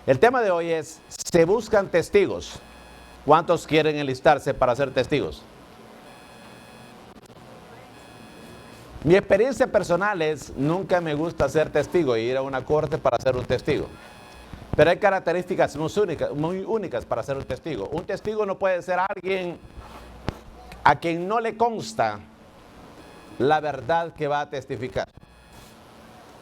El tema de hoy es, se buscan testigos. ¿Cuántos quieren enlistarse para ser testigos? Mi experiencia personal es, nunca me gusta ser testigo y ir a una corte para ser un testigo. Pero hay características muy únicas para ser un testigo. Un testigo no puede ser alguien a quien no le consta la verdad que va a testificar.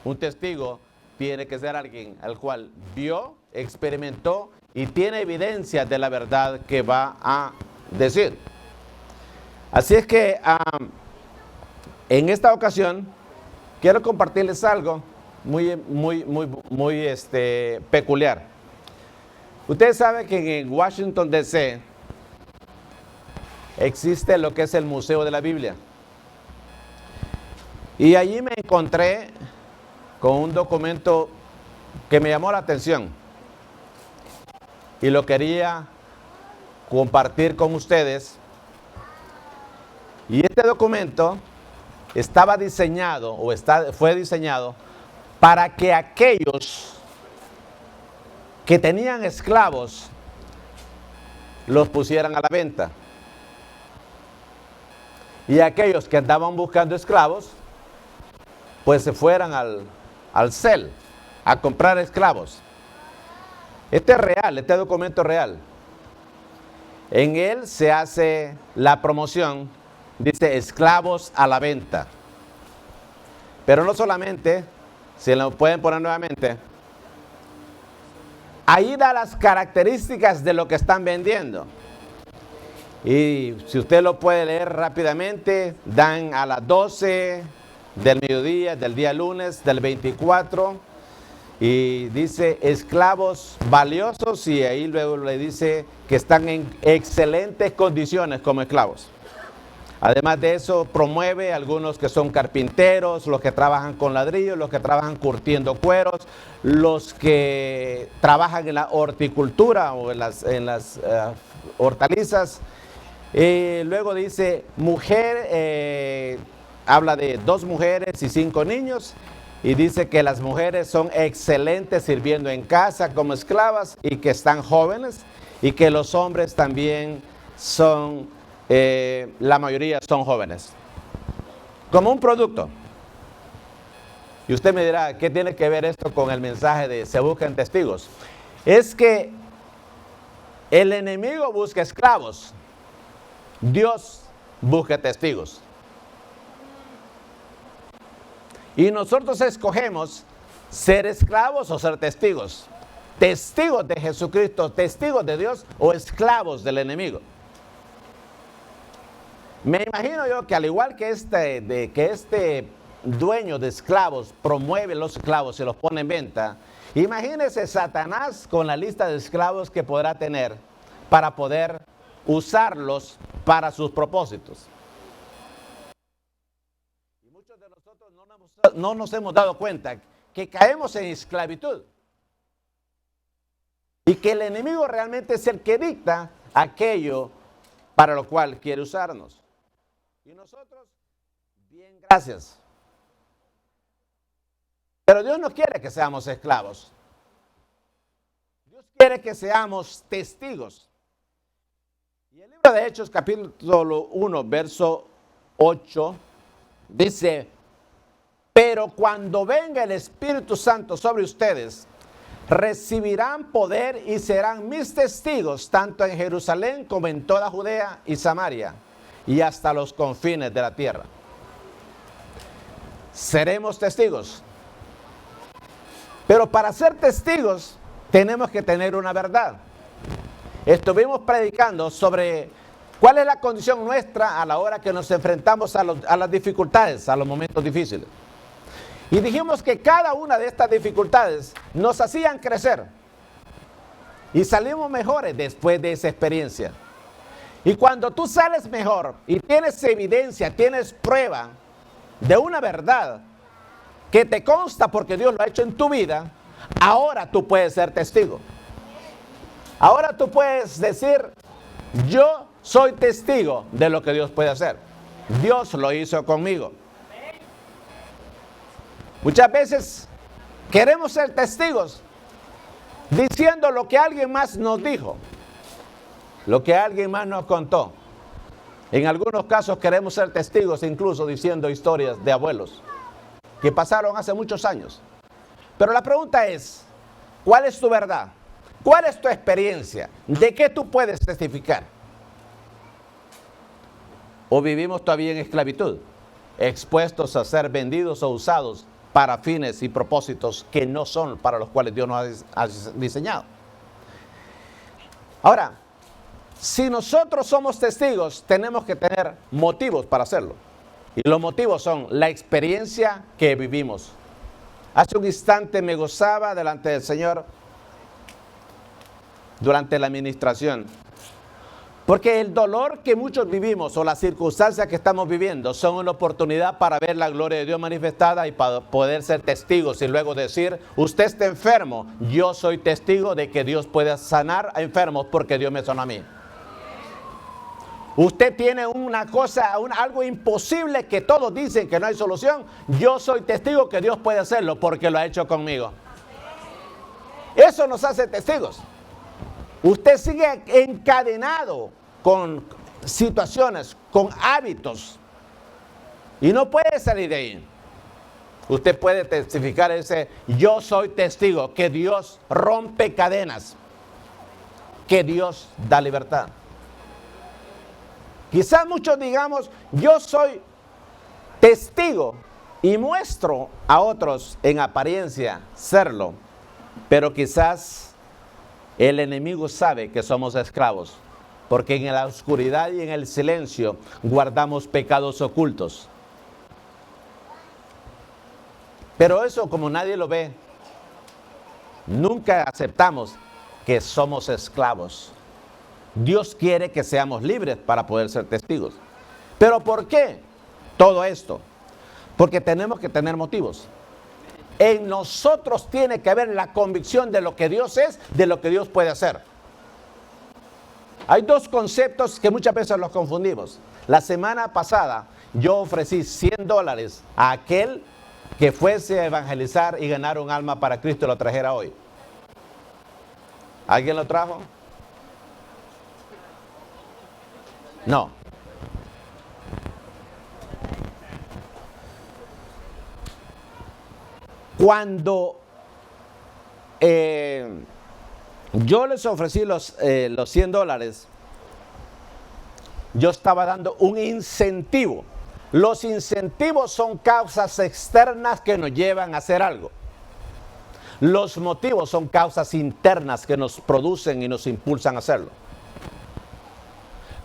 Un testigo tiene que ser alguien al cual vio, experimentó y tiene evidencia de la verdad que va a decir. Así es que en esta ocasión quiero compartirles algo muy peculiar. Ustedes saben que en Washington D.C. existe lo que es el Museo de la Biblia. Y allí me encontré con un documento que me llamó la atención y lo quería compartir con ustedes. Y este documento estaba diseñado fue diseñado para que aquellos que tenían esclavos los pusieran a la venta. Y aquellos que andaban buscando esclavos pues se fueran al CEL a comprar esclavos. Este es real, este documento es real. En él se hace la promoción, dice esclavos a la venta. Pero no solamente, si lo pueden poner nuevamente, ahí da las características de lo que están vendiendo. Y si usted lo puede leer rápidamente, dan a las 12 del mediodía, del día lunes, del 24, y dice esclavos valiosos, y ahí luego le dice que están en excelentes condiciones como esclavos. Además de eso, promueve algunos que son carpinteros, los que trabajan con ladrillos, los que trabajan curtiendo cueros, los que trabajan en la horticultura o en las hortalizas. Luego dice mujer, habla de 2 mujeres y 5 niños, y dice que las mujeres son excelentes sirviendo en casa como esclavas y que están jóvenes, y que los hombres también son, la mayoría son jóvenes. Como un producto. Y usted me dirá, ¿qué tiene que ver esto con el mensaje de se buscan testigos? Es que el enemigo busca esclavos, Dios busca testigos. Y nosotros escogemos ser esclavos o ser testigos. Testigos de Jesucristo, testigos de Dios o esclavos del enemigo. Me imagino yo que al igual que este dueño de esclavos promueve los esclavos y los pone en venta, imagínese Satanás con la lista de esclavos que podrá tener para poder usarlos para sus propósitos. Y muchos de nosotros no nos hemos dado cuenta que caemos en esclavitud y que el enemigo realmente es el que dicta aquello para lo cual quiere usarnos. Y nosotros, bien, gracias. Pero Dios no quiere que seamos esclavos. Dios quiere que seamos testigos. Y el libro de Hechos, capítulo 1, verso 8, dice: pero cuando venga el Espíritu Santo sobre ustedes, recibirán poder y serán mis testigos, tanto en Jerusalén como en toda Judea y Samaria, y hasta los confines de la tierra. Seremos testigos. Pero para ser testigos tenemos que tener una verdad. Estuvimos predicando sobre cuál es la condición nuestra a la hora que nos enfrentamos a las dificultades, a los momentos difíciles. Y dijimos que cada una de estas dificultades nos hacían crecer. Y salimos mejores después de esa experiencia. Y cuando tú sales mejor y tienes evidencia, tienes prueba de una verdad que te consta porque Dios lo ha hecho en tu vida, ahora tú puedes ser testigo. Ahora tú puedes decir, yo soy testigo de lo que Dios puede hacer. Dios lo hizo conmigo. Muchas veces queremos ser testigos, diciendo lo que alguien más nos dijo, lo que alguien más nos contó. En algunos casos queremos ser testigos, incluso diciendo historias de abuelos que pasaron hace muchos años. Pero la pregunta es, ¿cuál es tu verdad? ¿Cuál es tu experiencia? ¿De qué tú puedes testificar? ¿O vivimos todavía en esclavitud, expuestos a ser vendidos o usados para fines y propósitos que no son para los cuales Dios nos ha diseñado? Ahora, si nosotros somos testigos, tenemos que tener motivos para hacerlo. Y los motivos son la experiencia que vivimos. Hace un instante me gozaba delante del Señor durante la administración. Porque el dolor que muchos vivimos o las circunstancias que estamos viviendo son una oportunidad para ver la gloria de Dios manifestada y para poder ser testigos y luego decir, usted está enfermo, yo soy testigo de que Dios puede sanar a enfermos porque Dios me sanó a mí. Usted tiene una cosa, algo imposible que todos dicen que no hay solución, yo soy testigo que Dios puede hacerlo porque lo ha hecho conmigo. Eso nos hace testigos. Usted sigue encadenado con situaciones, con hábitos y no puede salir de ahí. Usted puede testificar ese, yo soy testigo que Dios rompe cadenas, que Dios da libertad. Quizás muchos digamos, yo soy testigo y muestro a otros en apariencia serlo, pero quizás el enemigo sabe que somos esclavos, porque en la oscuridad y en el silencio guardamos pecados ocultos. Pero eso, como nadie lo ve, nunca aceptamos que somos esclavos. Dios quiere que seamos libres para poder ser testigos. ¿Pero por qué todo esto? Porque tenemos que tener motivos. En nosotros tiene que haber la convicción de lo que Dios es, de lo que Dios puede hacer. Hay dos conceptos que muchas veces los confundimos. La semana pasada yo ofrecí $100 a aquel que fuese a evangelizar y ganar un alma para Cristo y lo trajera hoy. ¿Alguien lo trajo? No. Cuando yo les ofrecí los $100, yo estaba dando un incentivo. Los incentivos son causas externas que nos llevan a hacer algo. Los motivos son causas internas que nos producen y nos impulsan a hacerlo.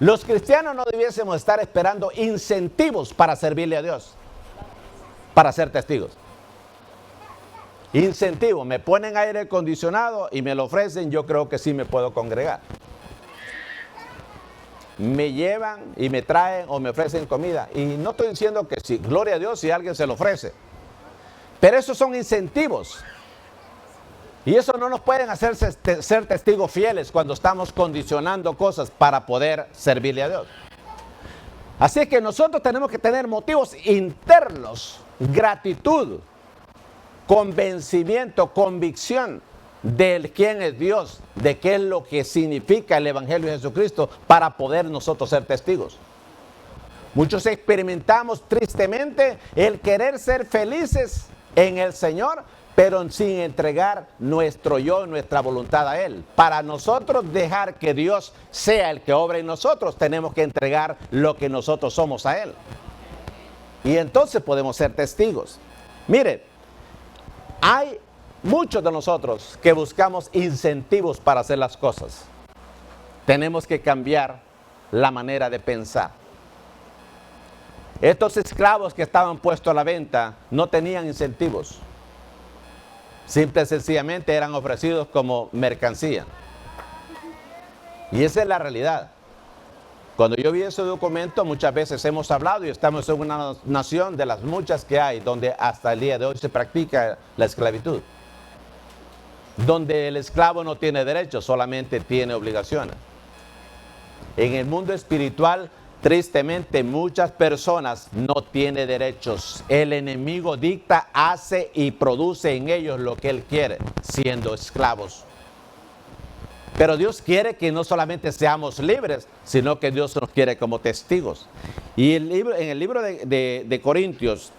Los cristianos no debiésemos estar esperando incentivos para servirle a Dios, para ser testigos. Incentivo, me ponen aire acondicionado y me lo ofrecen, yo creo que sí me puedo congregar. Me llevan y me traen o me ofrecen comida. Y no estoy diciendo que sí, gloria a Dios si alguien se lo ofrece. Pero esos son incentivos. Y eso no nos pueden hacer ser testigos fieles cuando estamos condicionando cosas para poder servirle a Dios. Así que nosotros tenemos que tener motivos internos, gratitud, convencimiento, convicción de quién es Dios, de qué es lo que significa el Evangelio de Jesucristo para poder nosotros ser testigos. Muchos experimentamos tristemente el querer ser felices en el Señor, pero sin entregar nuestro yo, nuestra voluntad a Él. Para nosotros dejar que Dios sea el que obra en nosotros, tenemos que entregar lo que nosotros somos a Él. Y entonces podemos ser testigos. Mire, hay muchos de nosotros que buscamos incentivos para hacer las cosas. Tenemos que cambiar la manera de pensar. Estos esclavos que estaban puestos a la venta no tenían incentivos. Simple y sencillamente eran ofrecidos como mercancía. Y esa es la realidad. Cuando yo vi ese documento, muchas veces hemos hablado y estamos en una nación de las muchas que hay, donde hasta el día de hoy se practica la esclavitud. Donde el esclavo no tiene derechos, solamente tiene obligaciones. En el mundo espiritual, tristemente, muchas personas no tienen derechos. El enemigo dicta, hace y produce en ellos lo que él quiere, siendo esclavos. Pero Dios quiere que no solamente seamos libres, sino que Dios nos quiere como testigos. Y en el libro de Corintios,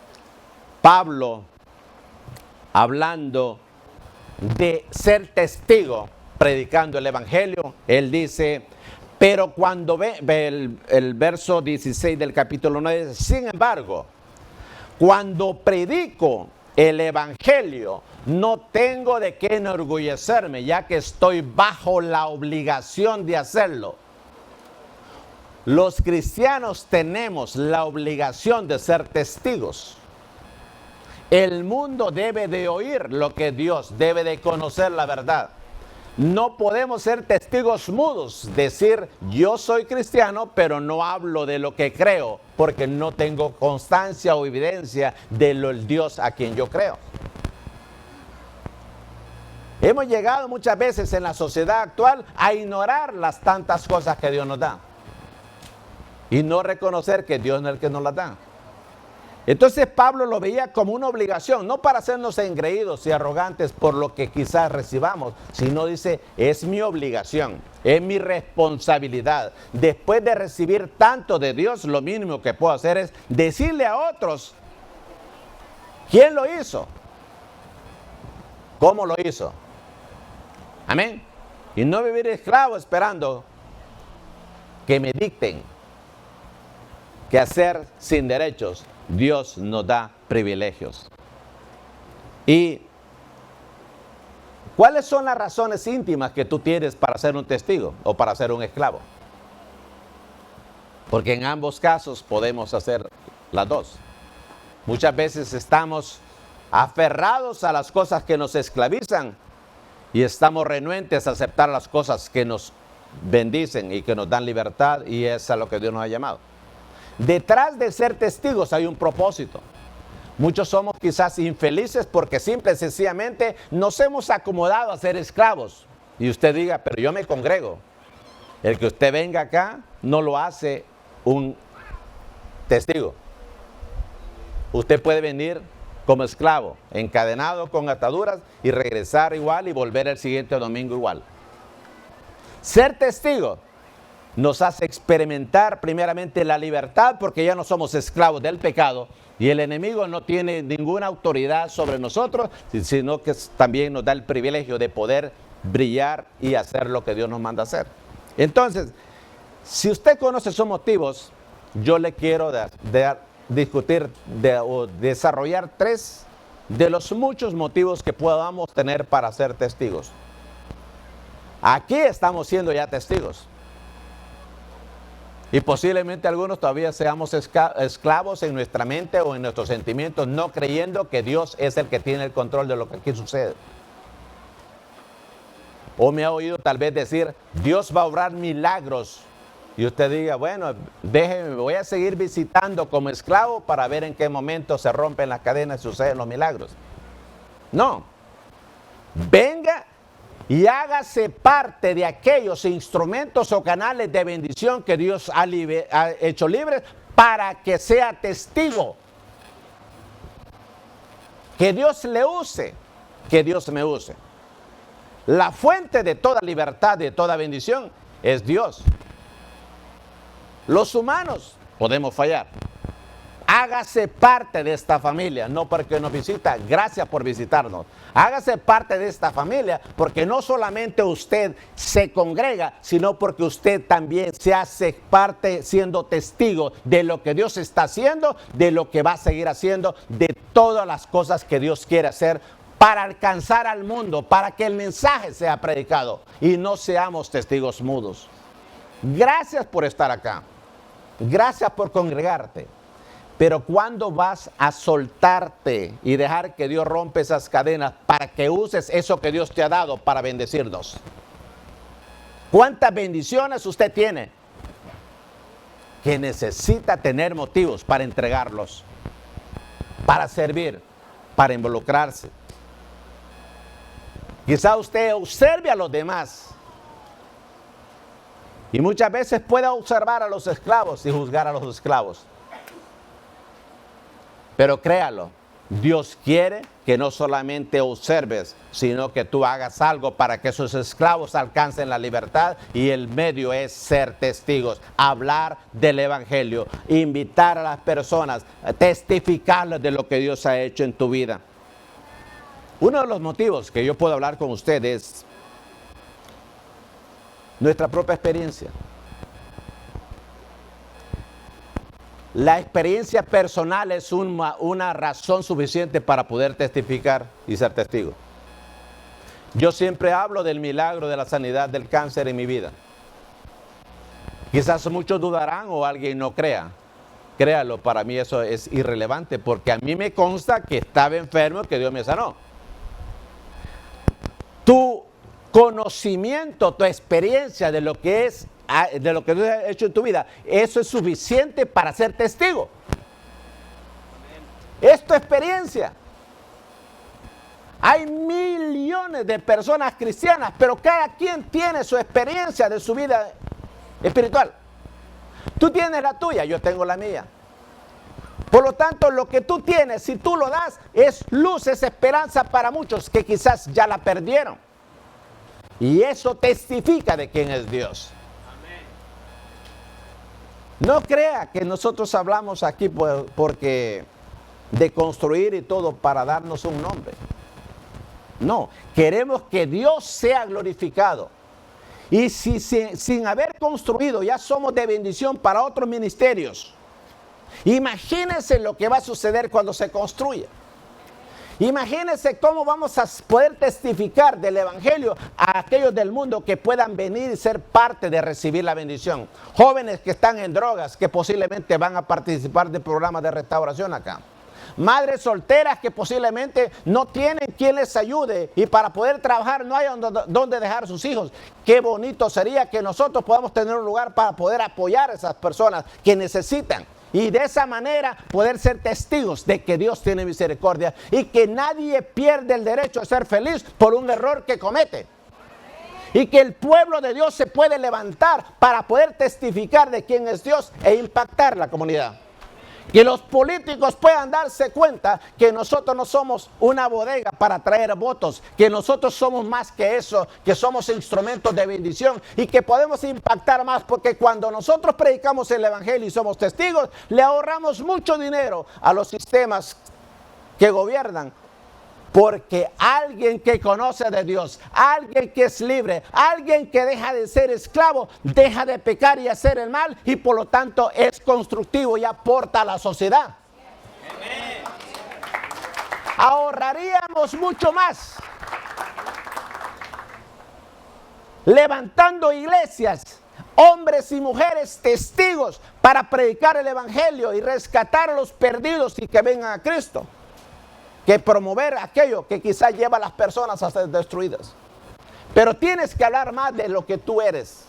Pablo, hablando de ser testigo, predicando el Evangelio, él dice, pero cuando ve el verso 16 del capítulo 9, sin embargo, cuando predico el Evangelio, no tengo de qué enorgullecerme, ya que estoy bajo la obligación de hacerlo. Los cristianos tenemos la obligación de ser testigos. El mundo debe de oír lo que Dios, debe de conocer la verdad. No podemos ser testigos mudos, decir yo soy cristiano, pero no hablo de lo que creo, porque no tengo constancia o evidencia del Dios a quien yo creo. Hemos llegado muchas veces en la sociedad actual a ignorar las tantas cosas que Dios nos da y no reconocer que Dios no es el que nos las da. Entonces Pablo lo veía como una obligación, no para hacernos engreídos y arrogantes por lo que quizás recibamos, sino dice, es mi obligación, es mi responsabilidad. Después de recibir tanto de Dios, lo mínimo que puedo hacer es decirle a otros, ¿quién lo hizo? ¿Cómo lo hizo? Amén. Y no vivir esclavo esperando que me dicten qué hacer sin derechos. Dios nos da privilegios. ¿Y cuáles son las razones íntimas que tú tienes para ser un testigo o para ser un esclavo? Porque en ambos casos podemos hacer las dos. Muchas veces estamos aferrados a las cosas que nos esclavizan y estamos renuentes a aceptar las cosas que nos bendicen y que nos dan libertad, y es a lo que Dios nos ha llamado. Detrás de ser testigos hay un propósito. Muchos somos quizás infelices porque simple y sencillamente nos hemos acomodado a ser esclavos. Y usted diga, pero yo me congrego. El que usted venga acá no lo hace un testigo. Usted puede venir como esclavo, encadenado con ataduras, y regresar igual y volver el siguiente domingo igual. Ser testigo nos hace experimentar primeramente la libertad, porque ya no somos esclavos del pecado y el enemigo no tiene ninguna autoridad sobre nosotros, sino que también nos da el privilegio de poder brillar y hacer lo que Dios nos manda hacer. Entonces, si usted conoce sus motivos, yo le quiero discutir o desarrollar 3 de los muchos motivos que podamos tener para ser testigos. Aquí estamos siendo ya testigos. Y posiblemente algunos todavía seamos esclavos en nuestra mente o en nuestros sentimientos, no creyendo que Dios es el que tiene el control de lo que aquí sucede. O me ha oído tal vez decir, Dios va a obrar milagros. Y usted diga, bueno, déjeme, voy a seguir visitando como esclavo para ver en qué momento se rompen las cadenas y suceden los milagros. No. Venga y hágase parte de aquellos instrumentos o canales de bendición que Dios ha hecho libres para que sea testigo. Que Dios le use, que Dios me use. La fuente de toda libertad, de toda bendición, es Dios. Los humanos podemos fallar. Hágase parte de esta familia, no porque nos visita, gracias por visitarnos. Hágase parte de esta familia porque no solamente usted se congrega, sino porque usted también se hace parte siendo testigo de lo que Dios está haciendo, de lo que va a seguir haciendo, de todas las cosas que Dios quiere hacer para alcanzar al mundo, para que el mensaje sea predicado y no seamos testigos mudos. Gracias por estar acá. Gracias por congregarte. Pero ¿cuándo vas a soltarte y dejar que Dios rompe esas cadenas para que uses eso que Dios te ha dado para bendecirnos? ¿Cuántas bendiciones usted tiene que necesita tener motivos para entregarlos, para servir, para involucrarse? Quizá usted observe a los demás y muchas veces pueda observar a los esclavos y juzgar a los esclavos. Pero créalo, Dios quiere que no solamente observes, sino que tú hagas algo para que esos esclavos alcancen la libertad, y el medio es ser testigos, hablar del evangelio, invitar a las personas, testificarles de lo que Dios ha hecho en tu vida. Uno de los motivos que yo puedo hablar con ustedes es nuestra propia experiencia. La experiencia personal es una razón suficiente para poder testificar y ser testigo. Yo siempre hablo del milagro de la sanidad del cáncer en mi vida. Quizás muchos dudarán o alguien no crea. Créalo, para mí eso es irrelevante, porque a mí me consta que estaba enfermo y que Dios me sanó. Tu conocimiento, tu experiencia de lo que Dios ha hecho en tu vida, eso es suficiente para ser testigo. Es tu experiencia. Hay millones de personas cristianas, pero cada quien tiene su experiencia de su vida espiritual. Tú tienes la tuya, yo tengo la mía. Por lo tanto, lo que tú tienes, si tú lo das, es luz, es esperanza para muchos que quizás ya la perdieron. Y eso testifica de quién es Dios. No crea que nosotros hablamos aquí porque de construir y todo para darnos un nombre. No, queremos que Dios sea glorificado. Y si sin haber construido ya somos de bendición para otros ministerios, imagínense lo que va a suceder cuando se construya. Imagínense cómo vamos a poder testificar del evangelio a aquellos del mundo que puedan venir y ser parte de recibir la bendición. Jóvenes que están en drogas, que posiblemente van a participar de programas de restauración acá. Madres solteras que posiblemente no tienen quien les ayude y para poder trabajar no hay donde dejar a sus hijos. Qué bonito sería que nosotros podamos tener un lugar para poder apoyar a esas personas que necesitan. Y de esa manera poder ser testigos de que Dios tiene misericordia y que nadie pierde el derecho a ser feliz por un error que comete. Y que el pueblo de Dios se puede levantar para poder testificar de quién es Dios e impactar la comunidad. Que los políticos puedan darse cuenta que nosotros no somos una bodega para traer votos, que nosotros somos más que eso, que somos instrumentos de bendición y que podemos impactar más, porque cuando nosotros predicamos el evangelio y somos testigos, le ahorramos mucho dinero a los sistemas que gobiernan. Porque alguien que conoce de Dios, alguien que es libre, alguien que deja de ser esclavo, deja de pecar y hacer el mal, y por lo tanto es constructivo y aporta a la sociedad. Ahorraríamos mucho más levantando iglesias, hombres y mujeres testigos para predicar el evangelio y rescatar a los perdidos y que vengan a Cristo, que promover aquello que quizás lleva a las personas a ser destruidas. Pero tienes que hablar más de lo que tú eres.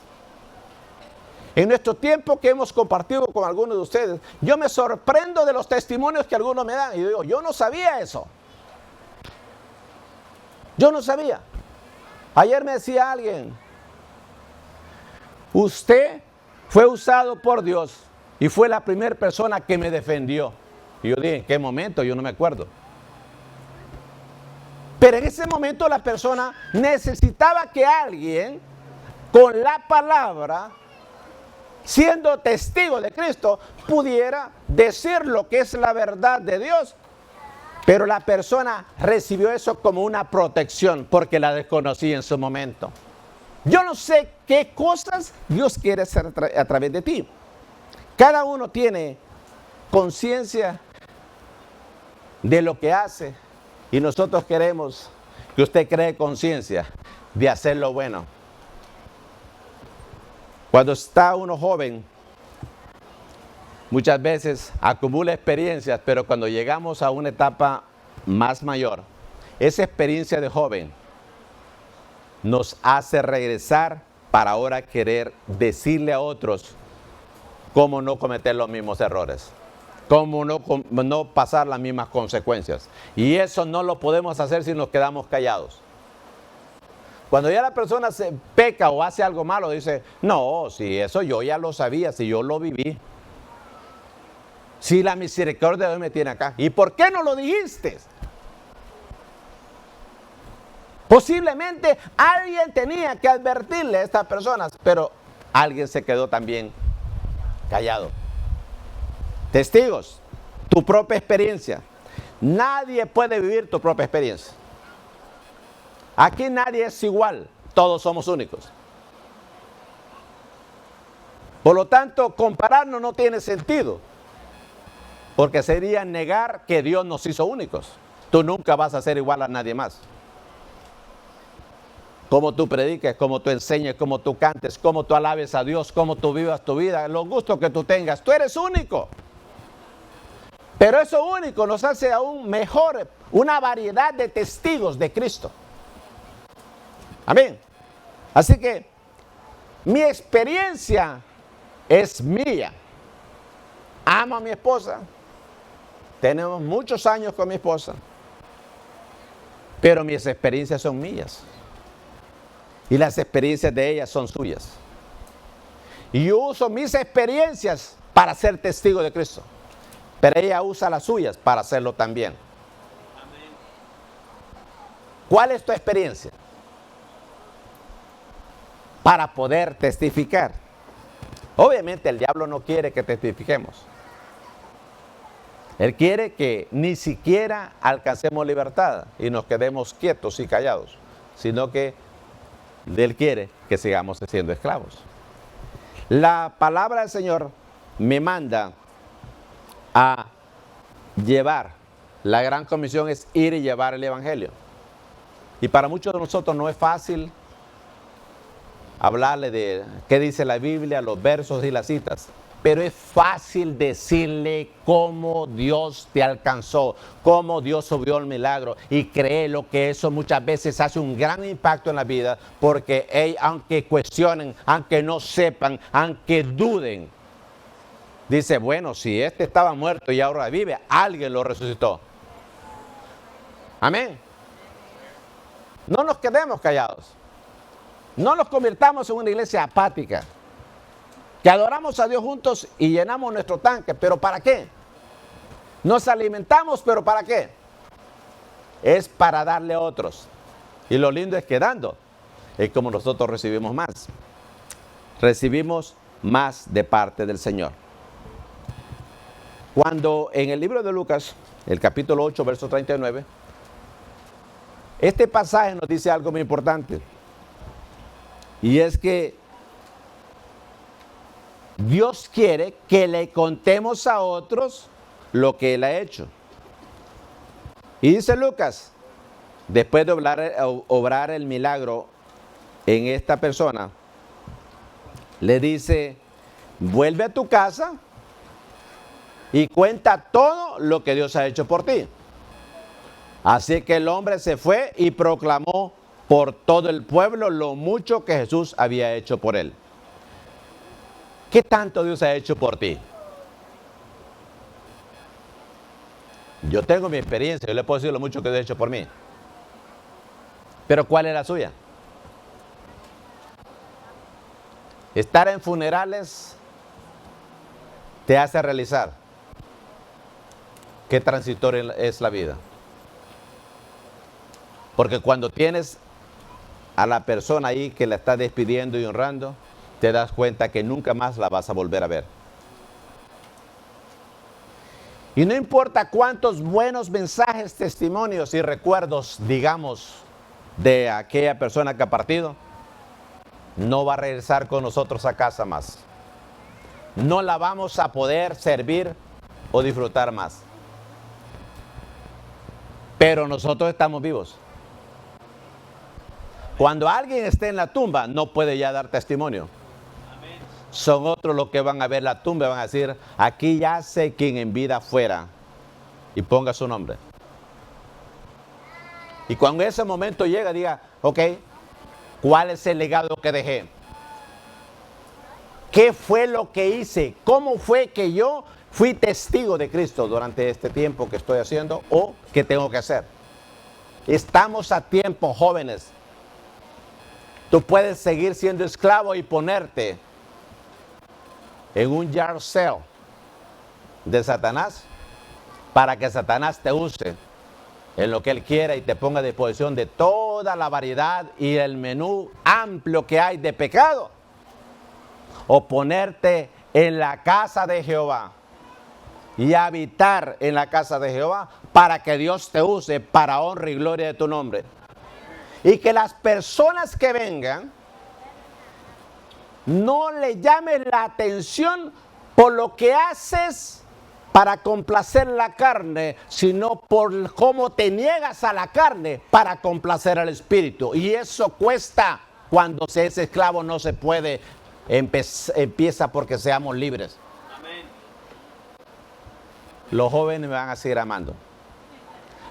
En nuestro tiempo que hemos compartido con algunos de ustedes, yo me sorprendo de los testimonios que algunos me dan. Y yo digo, yo no sabía eso. Yo no sabía. Ayer me decía alguien, usted fue usado por Dios y fue la primera persona que me defendió. Y yo dije, ¿en qué momento? Yo no me acuerdo. Pero en ese momento la persona necesitaba que alguien con la palabra, siendo testigo de Cristo, pudiera decir lo que es la verdad de Dios. Pero la persona recibió eso como una protección porque la desconocía en su momento. Yo no sé qué cosas Dios quiere hacer a través de ti. Cada uno tiene conciencia de lo que hace. Y nosotros queremos que usted cree conciencia de hacer lo bueno. Cuando está uno joven, muchas veces acumula experiencias, pero cuando llegamos a una etapa más mayor, esa experiencia de joven nos hace regresar para ahora querer decirle a otros cómo no cometer los mismos errores. Cómo no pasar las mismas consecuencias. Y eso no lo podemos hacer si nos quedamos callados. Cuando ya la persona se peca o hace algo malo, dice, no, si eso yo ya lo sabía, si yo lo viví. Si la misericordia de Dios me tiene acá. ¿Y por qué no lo dijiste? Posiblemente alguien tenía que advertirle a estas personas, pero alguien se quedó también callado. Testigos, tu propia experiencia. Nadie puede vivir tu propia experiencia. Aquí nadie es igual, todos somos únicos. Por lo tanto, compararnos no tiene sentido, porque sería negar que Dios nos hizo únicos. Tú nunca vas a ser igual a nadie más. Cómo tú prediques, cómo tú enseñes, cómo tú cantes, cómo tú alabes a Dios, cómo tú vivas tu vida, los gustos que tú tengas, tú eres único. Pero eso único nos hace aún mejor, una variedad de testigos de Cristo. Amén. Así que mi experiencia es mía. Amo a mi esposa. Tenemos muchos años con mi esposa. Pero mis experiencias son mías. Y las experiencias de ella son suyas. Y yo uso mis experiencias para ser testigo de Cristo. Pero ella usa las suyas para hacerlo también. Amén. ¿Cuál es tu experiencia? Para poder testificar. Obviamente el diablo no quiere que testifiquemos. Él quiere que ni siquiera alcancemos libertad y nos quedemos quietos y callados, sino que Él quiere que sigamos siendo esclavos. La palabra del Señor me manda a llevar. La gran comisión es ir y llevar el evangelio. Y para muchos de nosotros no es fácil hablarle de qué dice la Biblia, los versos y las citas. Pero es fácil decirle cómo Dios te alcanzó, cómo Dios subió el milagro. Y créelo que eso muchas veces hace un gran impacto en la vida, porque aunque cuestionen, aunque no sepan, aunque duden, dice, bueno, si este estaba muerto y ahora vive, alguien lo resucitó. Amén. No nos quedemos callados. No nos convirtamos en una iglesia apática, que adoramos a Dios juntos y llenamos nuestro tanque. ¿Pero para qué? Nos alimentamos, ¿pero para qué? Es para darle a otros. Y lo lindo es que dando es como nosotros recibimos más. Recibimos más de parte del Señor. Cuando en el libro de Lucas, el capítulo 8, verso 39, este pasaje nos dice algo muy importante. Y es que Dios quiere que le contemos a otros lo que Él ha hecho. Y dice Lucas, después de obrar el milagro en esta persona, le dice, vuelve a tu casa y cuenta todo lo que Dios ha hecho por ti. Así que el hombre se fue y proclamó por todo el pueblo lo mucho que Jesús había hecho por él. ¿Qué tanto Dios ha hecho por ti? Yo tengo mi experiencia, yo le puedo decir lo mucho que Dios ha hecho por mí. Pero ¿cuál es la suya? Estar en funerales te hace realizar qué transitoria es la vida. Porque cuando tienes a la persona ahí que la está despidiendo y honrando, te das cuenta que nunca más la vas a volver a ver. Y no importa cuántos buenos mensajes, testimonios y recuerdos digamos de aquella persona que ha partido, no va a regresar con nosotros a casa más. No la vamos a poder servir o disfrutar más. Pero nosotros estamos vivos. Cuando alguien esté en la tumba, no puede ya dar testimonio. Son otros los que van a ver la tumba y van a decir, aquí yace quien en vida fuera, y ponga su nombre. Y cuando ese momento llega, diga, ok, ¿cuál es el legado que dejé? ¿Qué fue lo que hice? ¿Cómo fue que yo fui testigo de Cristo durante este tiempo que estoy haciendo o que tengo que hacer? Estamos a tiempo, jóvenes. Tú puedes seguir siendo esclavo y ponerte en un yard sale de Satanás para que Satanás te use en lo que él quiera y te ponga a disposición de toda la variedad y el menú amplio que hay de pecado, o ponerte en la casa de Jehová y habitar en la casa de Jehová para que Dios te use para honra y gloria de tu nombre. Y que las personas que vengan no le llamen la atención por lo que haces para complacer la carne, sino por cómo te niegas a la carne para complacer al espíritu. Y eso cuesta. Cuando se es esclavo no se puede. Empieza porque seamos libres. Amén. Los jóvenes me van a seguir amando.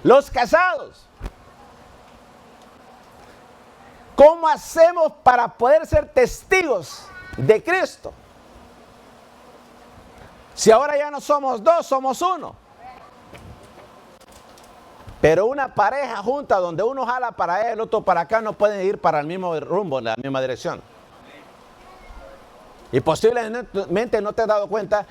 Los casados. ¿Cómo hacemos para poder ser testigos de Cristo? Si ahora ya no somos dos, somos uno. Pero una pareja junta donde uno jala para allá y el otro para acá no pueden ir para el mismo rumbo, en la misma dirección. Y posiblemente no te has dado cuenta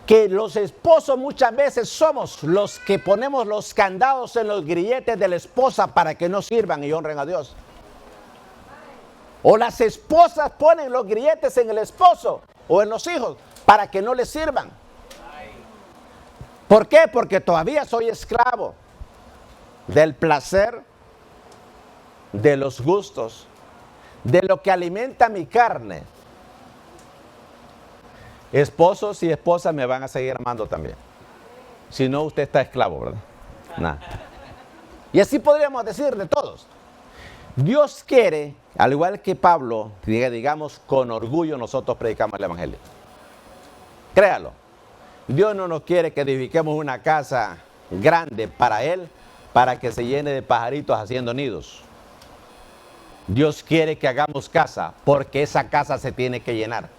que los esposos muchas veces somos los que ponemos los candados en los grilletes de la esposa para que no sirvan y honren a Dios. O las esposas ponen los grilletes en el esposo o en los hijos para que no les sirvan. ¿Por qué? Porque todavía soy esclavo del placer, de los gustos, de lo que alimenta mi carne. Esposos y esposas me van a seguir amando también. Si no, usted está esclavo, ¿verdad? Nada. Y así podríamos decir de todos. Dios quiere, al igual que Pablo, digamos, con orgullo nosotros predicamos el evangelio. Créalo. Dios no nos quiere que edifiquemos una casa grande para Él, para que se llene de pajaritos haciendo nidos. Dios quiere que hagamos casa, porque esa casa se tiene que llenar.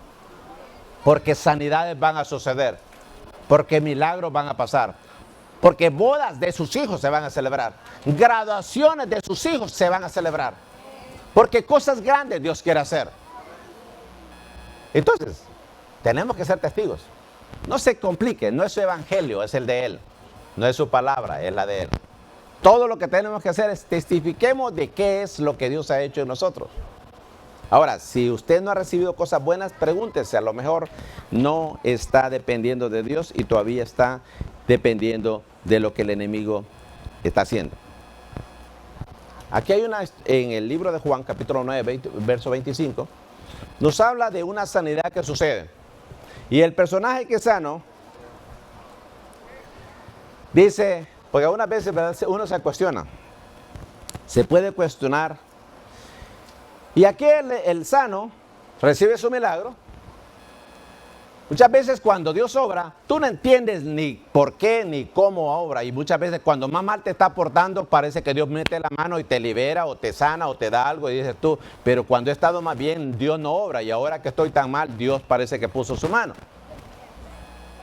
Porque sanidades van a suceder, porque milagros van a pasar, porque bodas de sus hijos se van a celebrar, graduaciones de sus hijos se van a celebrar, porque cosas grandes Dios quiere hacer. Entonces, tenemos que ser testigos. No se complique, no es su evangelio, es el de Él. No es su palabra, es la de Él. Todo lo que tenemos que hacer es testifiquemos de qué es lo que Dios ha hecho en nosotros. Ahora, si usted no ha recibido cosas buenas, pregúntese, a lo mejor no está dependiendo de Dios y todavía está dependiendo de lo que el enemigo está haciendo. Aquí hay en el libro de Juan, capítulo 9, verso 25, nos habla de una sanidad que sucede. Y el personaje que es sano, dice, porque algunas veces uno se cuestiona, se puede cuestionar. Y aquí el sano recibe su milagro. Muchas veces cuando Dios obra, tú no entiendes ni por qué ni cómo obra. Y muchas veces cuando más mal te está portando, parece que Dios mete la mano y te libera o te sana o te da algo. Y dices tú, pero cuando he estado más bien, Dios no obra. Y ahora que estoy tan mal, Dios parece que puso su mano.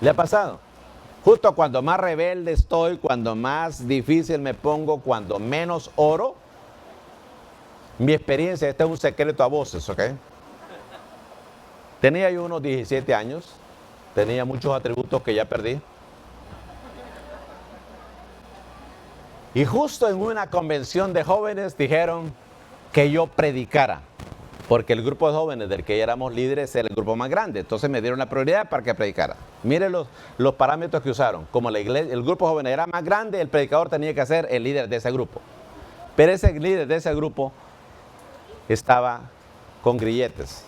¿Le ha pasado? Justo cuando más rebelde estoy, cuando más difícil me pongo, cuando menos oro. Mi experiencia, este es un secreto a voces, ¿ok? Tenía yo unos 17 años, tenía muchos atributos que ya perdí. Y justo en una convención de jóvenes dijeron que yo predicara, porque el grupo de jóvenes del que éramos líderes era el grupo más grande. Entonces me dieron la prioridad para que predicara. Miren los parámetros que usaron. Como la iglesia, el grupo de jóvenes era más grande, el predicador tenía que ser el líder de ese grupo. Pero ese líder de ese grupo estaba con grilletes,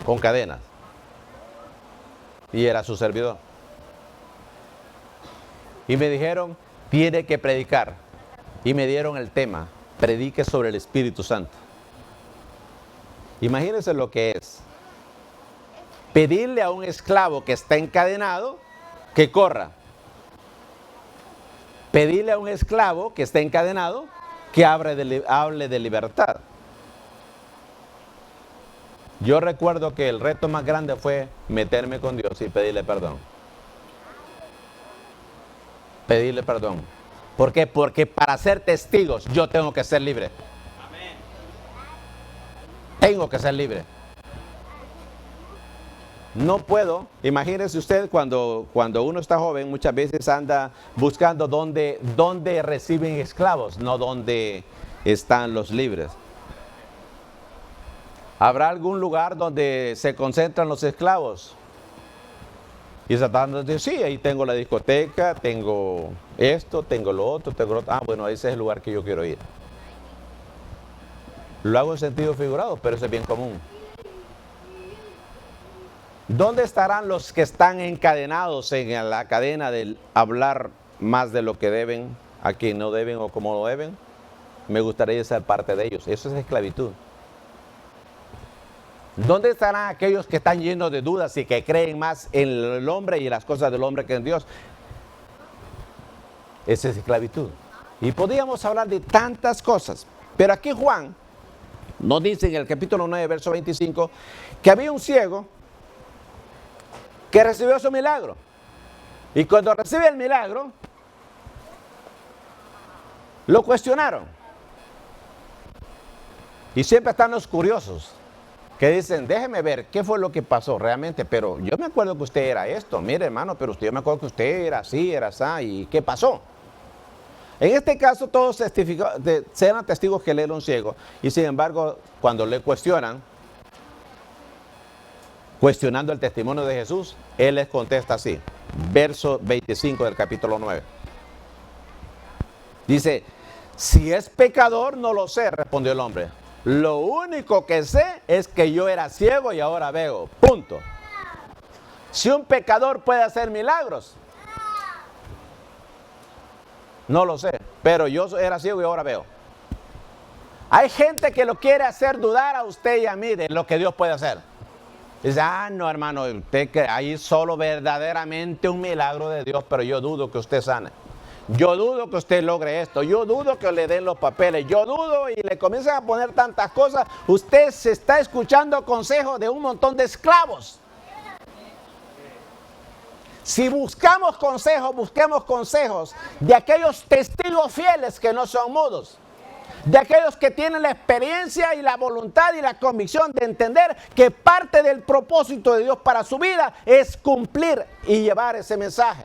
con cadenas, y era su servidor. Y me dijeron, tiene que predicar. Y me dieron el tema, predique sobre el Espíritu Santo. Imagínense lo que es pedirle a un esclavo que está encadenado que corra. Pedirle a un esclavo que está encadenado que hable de libertad. Yo recuerdo que el reto más grande fue meterme con Dios y pedirle perdón. Pedirle perdón. ¿Por qué? Porque para ser testigos yo tengo que ser libre. Tengo que ser libre. No puedo, imagínese usted cuando uno está joven, muchas veces anda buscando dónde reciben esclavos, no dónde están los libres. ¿Habrá algún lugar donde se concentran los esclavos? Y Satanás dice, sí, ahí tengo la discoteca, tengo esto, tengo lo otro, tengo lo otro. Ah, bueno, ese es el lugar que yo quiero ir. Lo hago en sentido figurado, pero eso es bien común. ¿Dónde estarán los que están encadenados en la cadena del hablar más de lo que deben, a quien no deben o como no deben? Me gustaría ser parte de ellos. Eso es esclavitud. ¿Dónde estarán aquellos que están llenos de dudas y que creen más en el hombre y en las cosas del hombre que en Dios? Esa es esclavitud. Y podríamos hablar de tantas cosas. Pero aquí Juan nos dice en el capítulo 9, verso 25, que había un ciego que recibió su milagro. Y cuando recibe el milagro, lo cuestionaron. Y siempre están los curiosos, que dicen, déjeme ver qué fue lo que pasó realmente, pero yo me acuerdo que usted era esto, mire hermano, pero yo me acuerdo que usted era así, ¿y qué pasó? En este caso todos eran testigos que él era un ciego, y sin embargo, cuando le cuestionan, cuestionando el testimonio de Jesús, él les contesta así, verso 25 del capítulo 9. Dice, si es pecador no lo sé, respondió el hombre. Lo único que sé es que yo era ciego y ahora veo, punto. Si un pecador puede hacer milagros, no lo sé, pero yo era ciego y ahora veo. Hay gente que lo quiere hacer dudar a usted y a mí de lo que Dios puede hacer. Dice, no hermano, usted que hay solo verdaderamente un milagro de Dios, pero yo dudo que usted sane. Yo dudo que usted logre esto, yo dudo que le den los papeles, yo dudo, y le comienzan a poner tantas cosas. Usted se está escuchando consejos de un montón de esclavos. Si buscamos consejos de aquellos testigos fieles que no son mudos, de aquellos que tienen la experiencia y la voluntad y la convicción de entender que parte del propósito de Dios para su vida es cumplir y llevar ese mensaje.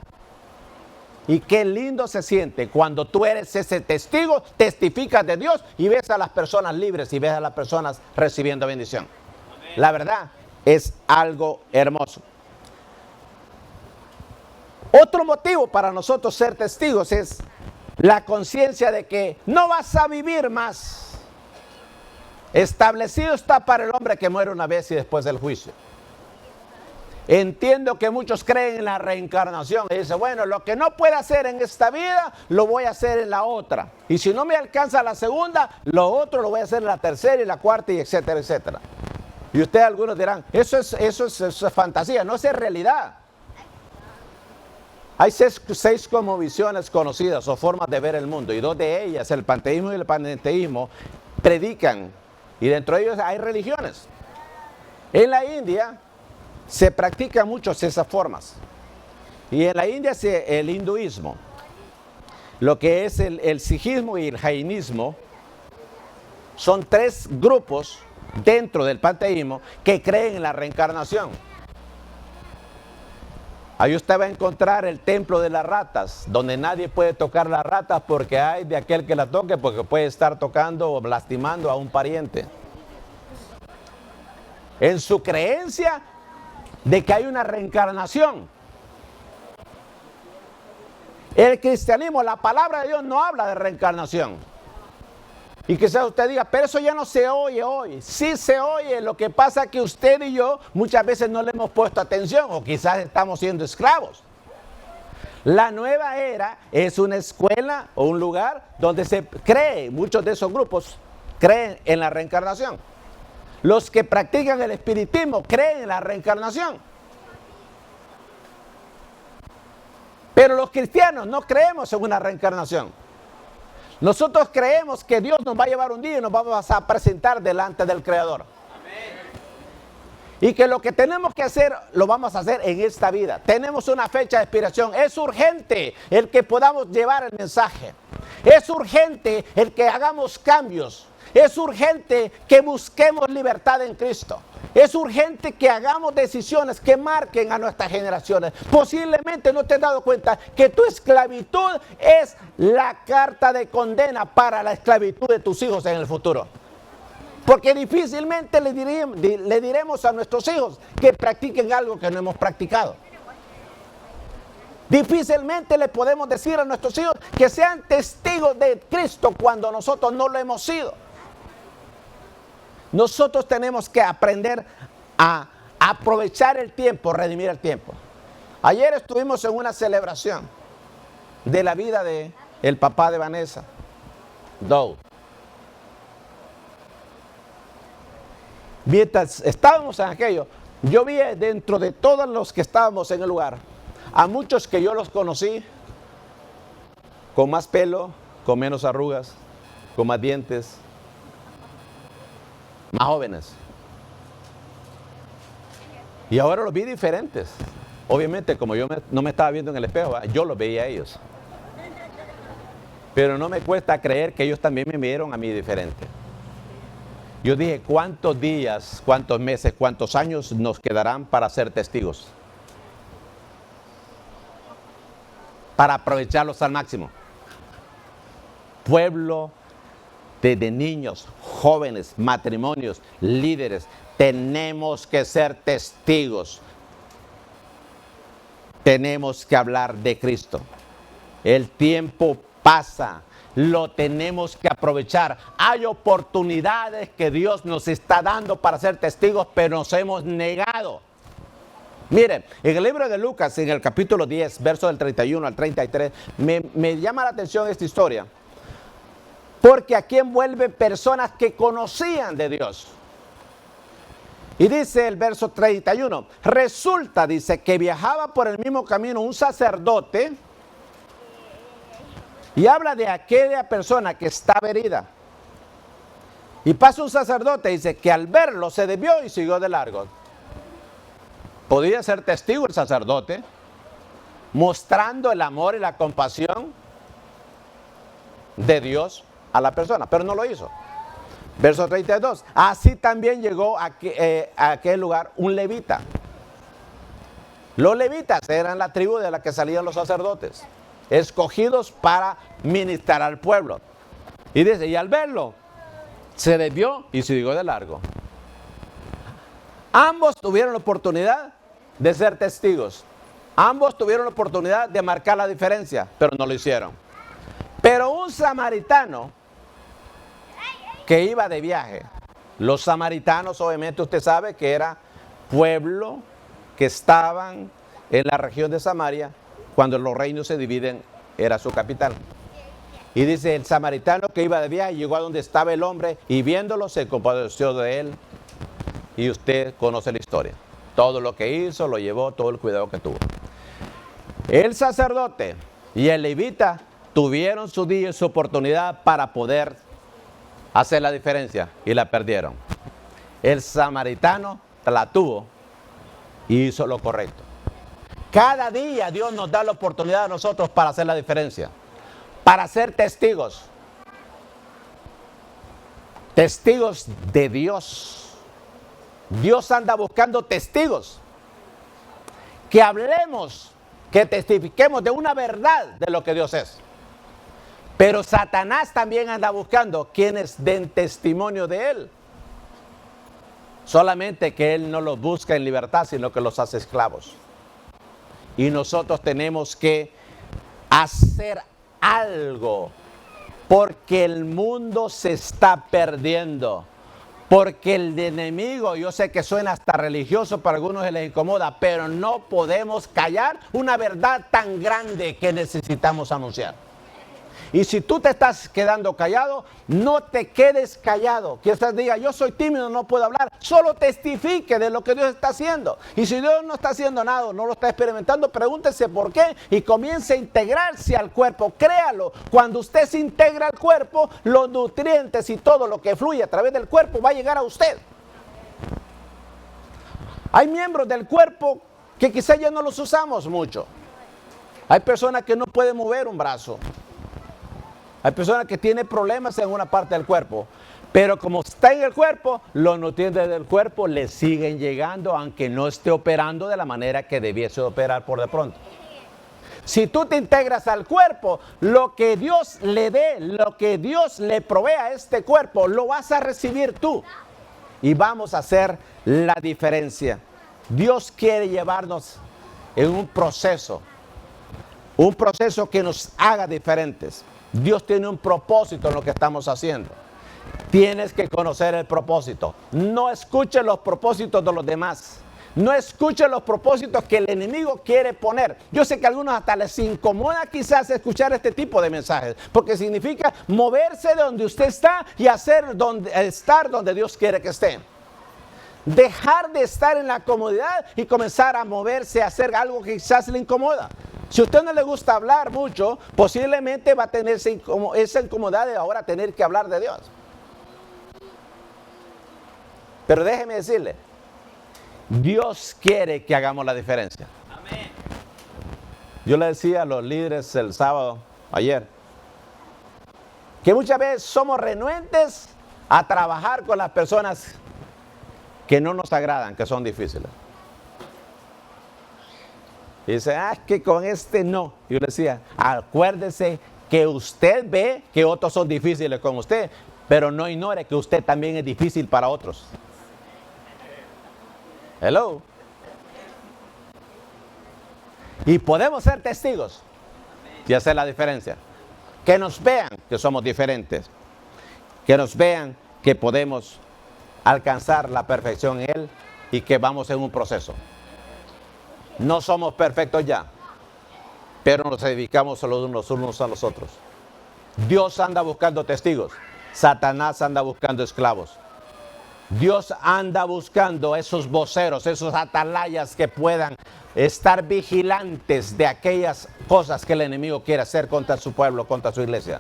Y qué lindo se siente cuando tú eres ese testigo, testificas de Dios y ves a las personas libres y ves a las personas recibiendo bendición. Amén. La verdad es algo hermoso. Otro motivo para nosotros ser testigos es la conciencia de que no vas a vivir más. Establecido está para el hombre que muere una vez y después del juicio. Entiendo que muchos creen en la reencarnación y dicen, bueno, lo que no puedo hacer en esta vida, lo voy a hacer en la otra. Y si no me alcanza la segunda, lo otro lo voy a hacer en la tercera y la cuarta y etcétera, etcétera. Y ustedes algunos dirán, eso es fantasía, no es realidad. Hay seis cosmovisiones conocidas o formas de ver el mundo, y dos de ellas, el panteísmo y el panenteísmo, predican, y dentro de ellos hay religiones. En la India se practican muchas esas formas, y en la India el hinduismo, lo que es el sijismo y el jainismo, son tres grupos dentro del panteísmo que creen en la reencarnación. Ahí usted va a encontrar el templo de las ratas, donde nadie puede tocar las ratas porque hay de aquel que la toque, porque puede estar tocando o lastimando a un pariente. En su creencia de que hay una reencarnación. El cristianismo, la palabra de Dios no habla de reencarnación. Y quizás usted diga, pero eso ya no se oye hoy. Sí se oye, lo que pasa es que usted y yo muchas veces no le hemos puesto atención, o quizás estamos siendo esclavos. La nueva era es una escuela o un lugar donde se cree, muchos de esos grupos creen en la reencarnación. Los que practican el espiritismo creen en la reencarnación. Pero los cristianos no creemos en una reencarnación. Nosotros creemos que Dios nos va a llevar un día y nos vamos a presentar delante del Creador. Amén. Y que lo que tenemos que hacer, lo vamos a hacer en esta vida. Tenemos una fecha de expiración. Es urgente el que podamos llevar el mensaje. Es urgente el que hagamos cambios. Es urgente que busquemos libertad en Cristo. Es urgente que hagamos decisiones que marquen a nuestras generaciones. Posiblemente no te has dado cuenta que tu esclavitud es la carta de condena para la esclavitud de tus hijos en el futuro. Porque difícilmente le diremos a nuestros hijos que practiquen algo que no hemos practicado. Difícilmente le podemos decir a nuestros hijos que sean testigos de Cristo cuando nosotros no lo hemos sido. Nosotros tenemos que aprender a aprovechar el tiempo, redimir el tiempo. Ayer estuvimos en una celebración de la vida de el papá de Vanessa, Doe. Mientras estábamos en aquello, yo vi dentro de todos los que estábamos en el lugar, a muchos que yo los conocí con más pelo, con menos arrugas, con más dientes, más jóvenes. Y ahora los vi diferentes. Obviamente, como yo no me estaba viendo en el espejo, yo los veía a ellos. Pero no me cuesta creer que ellos también me vieron a mí diferente. Yo dije, ¿cuántos días, cuántos meses, cuántos años nos quedarán para ser testigos? Para aprovecharlos al máximo. Pueblo, desde niños, jóvenes, matrimonios, líderes, tenemos que ser testigos. Tenemos que hablar de Cristo. El tiempo pasa. Lo tenemos que aprovechar. Hay oportunidades que Dios nos está dando para ser testigos, pero nos hemos negado. Miren, en el libro de Lucas, en el capítulo 10, verso del 31 al 33, me llama la atención esta historia. Porque aquí envuelve personas que conocían de Dios. Y dice el verso 31, resulta, dice, que viajaba por el mismo camino un sacerdote. Y habla de aquella persona que estaba herida. Y pasa un sacerdote, dice, que al verlo se desvió y siguió de largo. Podía ser testigo el sacerdote, mostrando el amor y la compasión de Dios a la persona, pero no lo hizo. Verso 32, así también llegó a aquel lugar un levita. Los levitas eran la tribu de la que salían los sacerdotes, escogidos para ministrar al pueblo. Y dice, y al verlo, se desvió y siguió de largo. Ambos tuvieron la oportunidad de ser testigos. Ambos tuvieron la oportunidad de marcar la diferencia, pero no lo hicieron. Pero un samaritano que iba de viaje, los samaritanos obviamente usted sabe que era pueblo que estaban en la región de Samaria, cuando los reinos se dividen, era su capital. Y dice, el samaritano que iba de viaje llegó a donde estaba el hombre y viéndolo se compadeció de él. Y usted conoce la historia. Todo lo que hizo, lo llevó, todo el cuidado que tuvo. El sacerdote y el levita tuvieron su día y su oportunidad para poder hacer la diferencia y la perdieron. El samaritano la tuvo y hizo lo correcto. Cada día Dios nos da la oportunidad a nosotros para hacer la diferencia, para ser testigos. Testigos de Dios. Dios anda buscando testigos. Que hablemos, que testifiquemos de una verdad de lo que Dios es. Pero Satanás también anda buscando quienes den testimonio de Él. Solamente que Él no los busca en libertad, sino que los hace esclavos. Y nosotros tenemos que hacer algo, porque el mundo se está perdiendo. Porque el enemigo, yo sé que suena hasta religioso, para algunos se les incomoda, pero no podemos callar una verdad tan grande que necesitamos anunciar. Y si tú te estás quedando callado, no te quedes callado. Quizás diga, yo soy tímido, no puedo hablar. Solo testifique de lo que Dios está haciendo. Y si Dios no está haciendo nada, no lo está experimentando, pregúntese por qué y comience a integrarse al cuerpo. Créalo, cuando usted se integra al cuerpo, los nutrientes y todo lo que fluye a través del cuerpo va a llegar a usted. Hay miembros del cuerpo que quizás ya no los usamos mucho. Hay personas que no pueden mover un brazo. Hay personas que tienen problemas en una parte del cuerpo, Pero como está en el cuerpo, los nutrientes del cuerpo le siguen llegando, aunque no esté operando de la manera que debiese operar por de pronto. Si tú te integras al cuerpo, lo que Dios le dé, lo que Dios le provee a este cuerpo, lo vas a recibir tú. Y vamos a hacer la diferencia. Dios quiere llevarnos en un proceso que nos haga diferentes. Dios tiene un propósito en lo que estamos haciendo. Tienes que conocer el propósito. No escuches los propósitos de los demás. No escuches los propósitos que el enemigo quiere poner. Yo sé que a algunos hasta les incomoda quizás escuchar este tipo de mensajes, porque significa moverse de donde usted está y estar donde Dios quiere que esté. Dejar de estar en la comodidad y comenzar a moverse, a hacer algo que quizás le incomoda. Si a usted no le gusta hablar mucho, posiblemente va a tener esa incomodidad de ahora tener que hablar de Dios. Pero déjeme decirle, Dios quiere que hagamos la diferencia. Amén. Yo le decía a los líderes el sábado, ayer, que muchas veces somos renuentes a trabajar con las personas que no nos agradan, que son difíciles. Y dice, es que con este no. Y yo le decía, acuérdese que usted ve que otros son difíciles con usted, pero no ignore que usted también es difícil para otros. Hello. Y podemos ser testigos y hacer la diferencia. Que nos vean que somos diferentes. Que nos vean que podemos alcanzar la perfección en Él y que vamos en un proceso. No somos perfectos ya, pero nos dedicamos los unos a los otros. Dios anda buscando testigos. Satanás anda buscando esclavos. Dios anda buscando esos voceros, esos atalayas que puedan estar vigilantes de aquellas cosas que el enemigo quiere hacer contra su pueblo, contra su iglesia.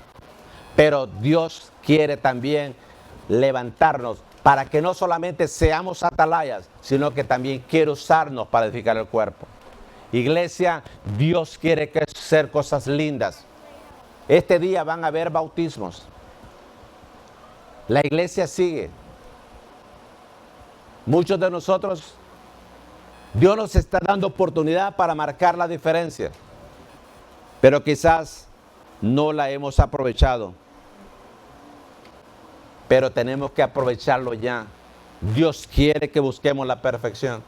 Pero Dios quiere también levantarnos para que no solamente seamos atalayas, sino que también quiere usarnos para edificar el cuerpo. Iglesia, Dios quiere hacer cosas lindas. Este día van a haber bautismos. La iglesia sigue. Muchos de nosotros, Dios nos está dando oportunidad para marcar la diferencia, pero quizás no la hemos aprovechado. Pero tenemos que aprovecharlo ya. Dios quiere que busquemos la perfección,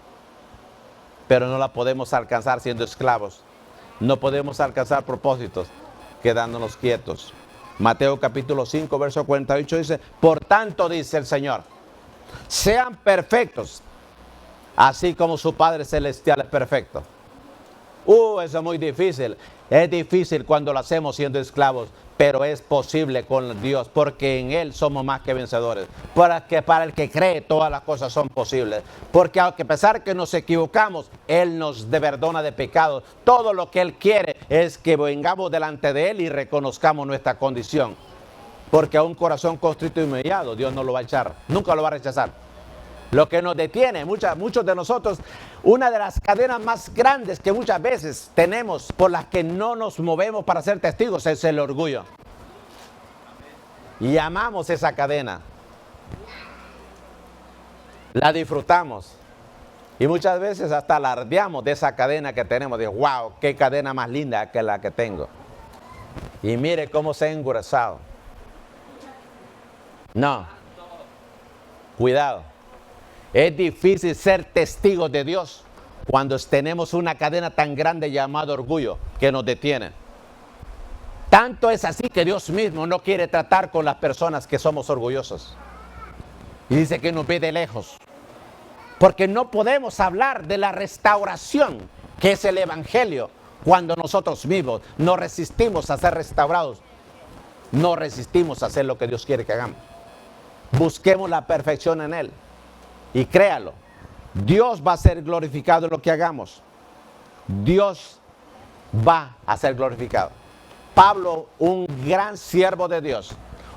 pero no la podemos alcanzar siendo esclavos. No podemos alcanzar propósitos quedándonos quietos. Mateo capítulo 5, verso 48 dice, por tanto dice el Señor, sean perfectos, así como su Padre Celestial es perfecto. Eso es muy difícil. Es difícil cuando lo hacemos siendo esclavos, pero es posible con Dios, porque en Él somos más que vencedores. Porque para el que cree todas las cosas son posibles. Porque aunque a pesar que nos equivocamos, Él nos perdona de pecados. Todo lo que Él quiere es que vengamos delante de Él y reconozcamos nuestra condición. Porque a un corazón contrito y humillado, Dios no lo va a echar, nunca lo va a rechazar. Lo que nos detiene, muchos de nosotros, una de las cadenas más grandes que muchas veces tenemos por las que no nos movemos para ser testigos es el orgullo. Y amamos esa cadena. La disfrutamos. Y muchas veces hasta alardeamos de esa cadena que tenemos. De wow, qué cadena más linda que la que tengo. Y mire cómo se ha engrosado. No. Cuidado. Es difícil ser testigos de Dios cuando tenemos una cadena tan grande llamada orgullo que nos detiene. Tanto es así que Dios mismo no quiere tratar con las personas que somos orgullosos. Y dice que nos ve de lejos. Porque no podemos hablar de la restauración que es el Evangelio cuando nosotros mismos nos resistimos a ser restaurados. No resistimos a hacer lo que Dios quiere que hagamos. Busquemos la perfección en Él. Y créalo, Dios va a ser glorificado en lo que hagamos. Dios va a ser glorificado. Pablo, un gran siervo de Dios,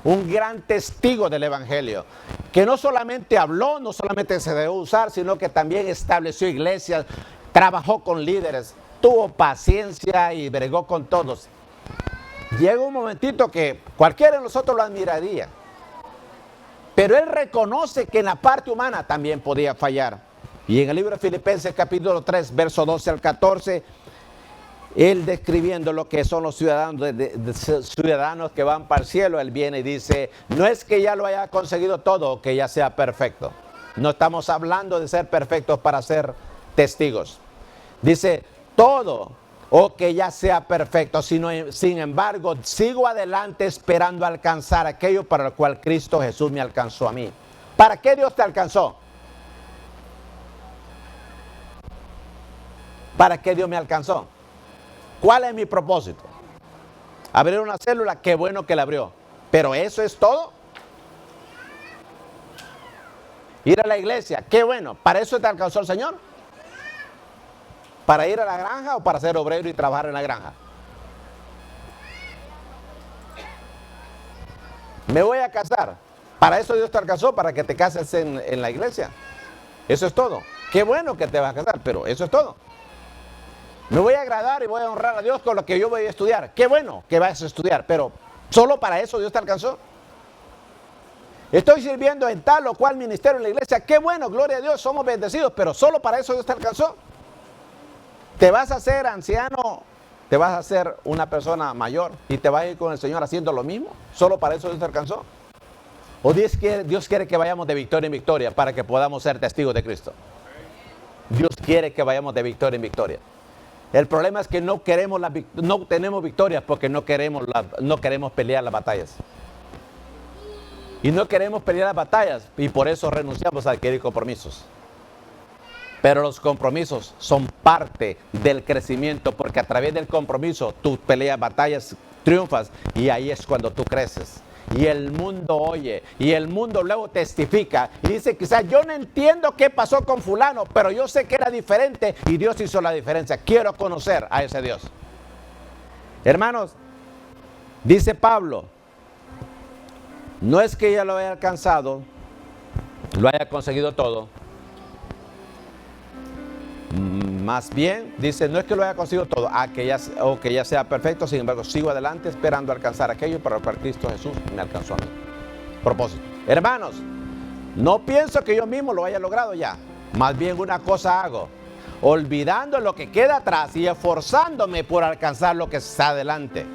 un gran testigo del Evangelio, que no solamente habló, no solamente se dejó usar, sino que también estableció iglesias, trabajó con líderes, tuvo paciencia y bregó con todos. Llega un momentito que cualquiera de nosotros lo admiraría. Pero él reconoce que en la parte humana también podía fallar. Y en el libro de Filipenses capítulo 3, verso 12 al 14, él describiendo lo que son los ciudadanos que van para el cielo, él viene y dice, no es que ya lo haya conseguido todo o que ya sea perfecto. No estamos hablando de ser perfectos para ser testigos. Dice, todo o que ya sea perfecto, sino, sin embargo, sigo adelante esperando alcanzar aquello para lo cual Cristo Jesús me alcanzó a mí. ¿Para qué Dios te alcanzó? ¿Para qué Dios me alcanzó? ¿Cuál es mi propósito? Abrir una célula, qué bueno que la abrió. Pero eso es todo. Ir a la iglesia, qué bueno. ¿Para eso te alcanzó el Señor? ¿Para ir a la granja o para ser obrero y trabajar en la granja? Me voy a casar. ¿Para eso Dios te alcanzó? Para que te cases en la iglesia. Eso es todo. Qué bueno que te vas a casar, pero eso es todo. Me voy a agradar y voy a honrar a Dios con lo que yo voy a estudiar. Qué bueno que vas a estudiar, pero ¿solo para eso Dios te alcanzó? Estoy sirviendo en tal o cual ministerio en la iglesia. Qué bueno, gloria a Dios, somos bendecidos, pero ¿solo para eso Dios te alcanzó? ¿Te vas a hacer anciano? ¿Te vas a hacer una persona mayor y te vas a ir con el Señor haciendo lo mismo? ¿Solo para eso Dios te alcanzó? ¿O Dios quiere que vayamos de victoria en victoria para que podamos ser testigos de Cristo? Dios quiere que vayamos de victoria en victoria. El problema es que no tenemos victorias porque no queremos pelear las batallas. Y no queremos pelear las batallas y por eso renunciamos a adquirir compromisos. Pero los compromisos son parte del crecimiento porque a través del compromiso tú peleas batallas, triunfas y ahí es cuando tú creces. Y el mundo oye, y el mundo luego testifica y dice, quizás yo no entiendo qué pasó con fulano, pero yo sé que era diferente y Dios hizo la diferencia. Quiero conocer a ese Dios. Hermanos, dice Pablo, no es que ya lo haya alcanzado, lo haya conseguido todo. Más bien, dice, no es que lo haya conseguido todo, o que ya sea perfecto, sin embargo, sigo adelante esperando alcanzar aquello para lo cual Cristo Jesús me alcanzó a mí. Propósito. Hermanos, no pienso que yo mismo lo haya logrado ya. Más bien una cosa hago, olvidando lo que queda atrás y esforzándome por alcanzar lo que está adelante.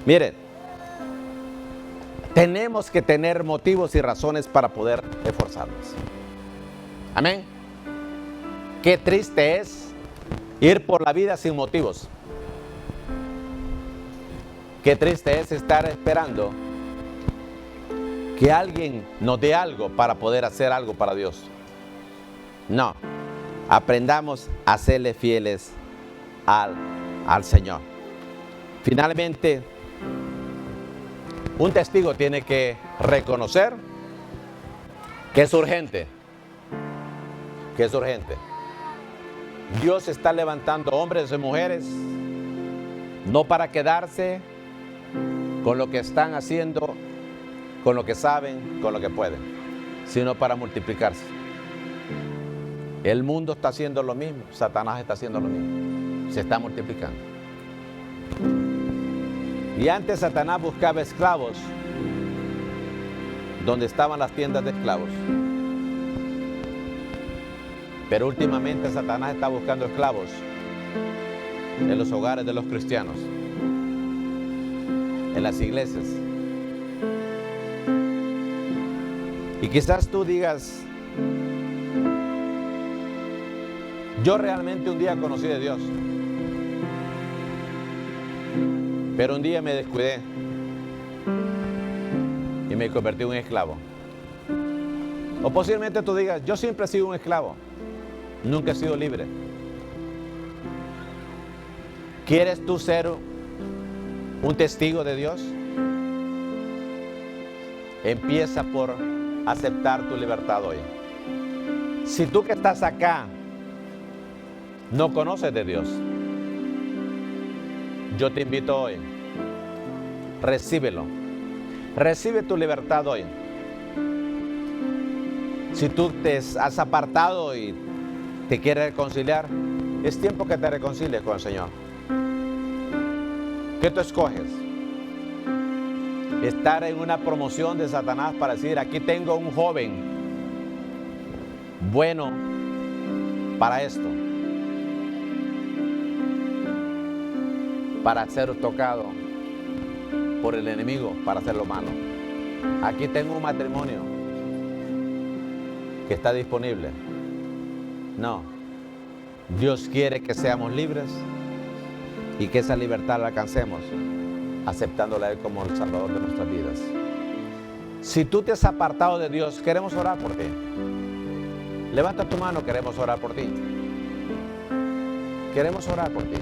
Miren, tenemos que tener motivos y razones para poder esforzarnos. Amén. Qué triste es ir por la vida sin motivos. Qué triste es estar esperando que alguien nos dé algo para poder hacer algo para Dios. No, aprendamos a serle fieles al Señor. Finalmente, un testigo tiene que reconocer que es urgente. Que es urgente. Dios está levantando hombres y mujeres, no para quedarse con lo que están haciendo, con lo que saben, con lo que pueden, sino para multiplicarse. El mundo está haciendo lo mismo, Satanás está haciendo lo mismo, se está multiplicando. Y antes Satanás buscaba esclavos donde estaban las tiendas de esclavos. Pero últimamente Satanás está buscando esclavos en los hogares de los cristianos, en las iglesias. Y quizás tú digas, yo realmente un día conocí de Dios, pero un día me descuidé y me convertí en un esclavo. O posiblemente tú digas, yo siempre he sido un esclavo. Nunca he sido libre. ¿Quieres tú ser un testigo de Dios? Empieza por aceptar tu libertad hoy. Si tú que estás acá no conoces de Dios, yo te invito hoy. Recíbelo. Recibe tu libertad hoy. Si tú te has apartado y te quieres reconciliar, es tiempo que te reconcilies con el Señor. ¿Qué tú escoges? estar en una promoción de Satanás para decir, aquí tengo un joven bueno para esto, para ser tocado por el enemigo, para hacerlo malo. Aquí tengo un matrimonio que está disponible. No, Dios quiere que seamos libres y que esa libertad la alcancemos aceptándole a Él como el Salvador de nuestras vidas. Si tú te has apartado de Dios, queremos orar por ti. Levanta tu mano, queremos orar por ti. Queremos orar por ti.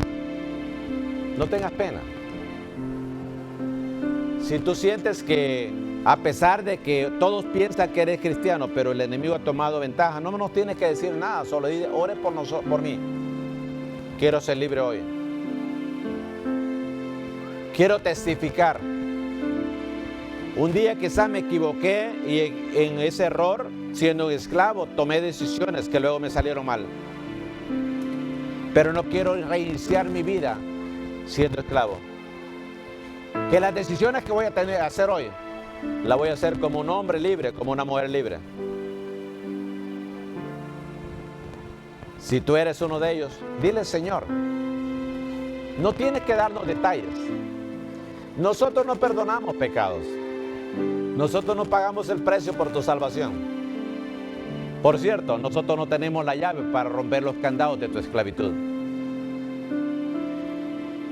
No tengas pena. Si tú sientes que a pesar de que todos piensan que eres cristiano, pero el enemigo ha tomado ventaja, no nos tienes que decir nada, solo dile, ore por mí. Quiero ser libre hoy. Quiero testificar. Un día quizás me equivoqué y en ese error, siendo un esclavo, tomé decisiones que luego me salieron mal. Pero no quiero reiniciar mi vida siendo esclavo. Que las decisiones que voy a tener que hacer hoy, las voy a hacer como un hombre libre, como una mujer libre. Si tú eres uno de ellos, dile, Señor, no tienes que darnos detalles. Nosotros no perdonamos pecados. Nosotros no pagamos el precio por tu salvación. Por cierto, nosotros no tenemos la llave para romper los candados de tu esclavitud.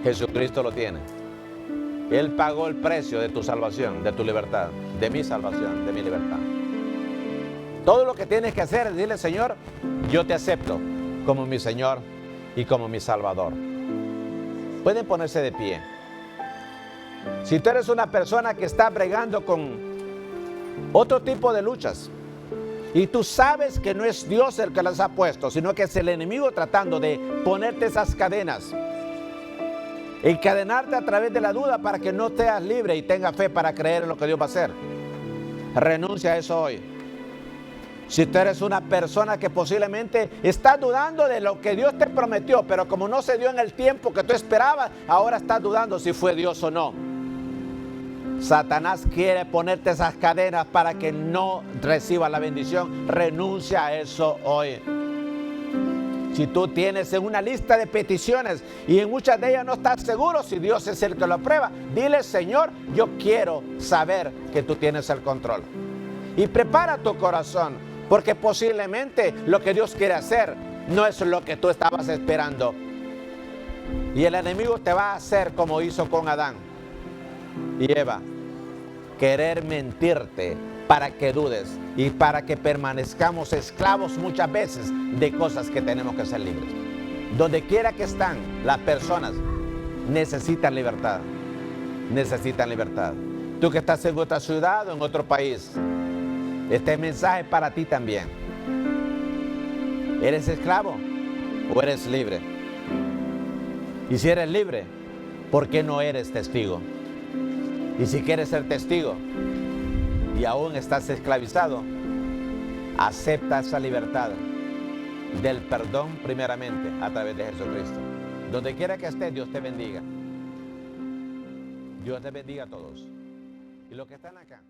Jesucristo lo tiene. Él pagó el precio de tu salvación, de tu libertad, de mi salvación, de mi libertad. Todo lo que tienes que hacer es decirle, Señor, yo te acepto como mi Señor y como mi Salvador. Pueden ponerse de pie. Si tú eres una persona que está bregando con otro tipo de luchas y tú sabes que no es Dios el que las ha puesto, sino que es el enemigo tratando de ponerte esas cadenas, encadenarte a través de la duda para que no seas libre y tengas fe para creer en lo que Dios va a hacer, renuncia a eso hoy. Si tú eres una persona que posiblemente está dudando de lo que Dios te prometió, pero como no se dio en el tiempo que tú esperabas, ahora estás dudando si fue Dios o no. Satanás quiere ponerte esas cadenas para que no recibas la bendición. Renuncia a eso hoy. Si tú tienes en una lista de peticiones y en muchas de ellas no estás seguro si Dios es el que lo aprueba, dile, Señor, yo quiero saber que tú tienes el control. Y prepara tu corazón, porque posiblemente lo que Dios quiere hacer no es lo que tú estabas esperando. Y el enemigo te va a hacer como hizo con Adán y Eva, querer mentirte para que dudes y para que permanezcamos esclavos muchas veces de cosas que tenemos que ser libres. Donde quiera que están las personas, necesitan libertad. Necesitan libertad. Tú que estás en otra ciudad o en otro país, este mensaje es para ti también. ¿Eres esclavo o eres libre? Y si eres libre, ¿por qué no eres testigo? Y si quieres ser testigo y aún estás esclavizado, acepta esa libertad del perdón primeramente a través de Jesucristo. Donde quiera que estés, Dios te bendiga. Dios te bendiga a todos. Y los que están acá.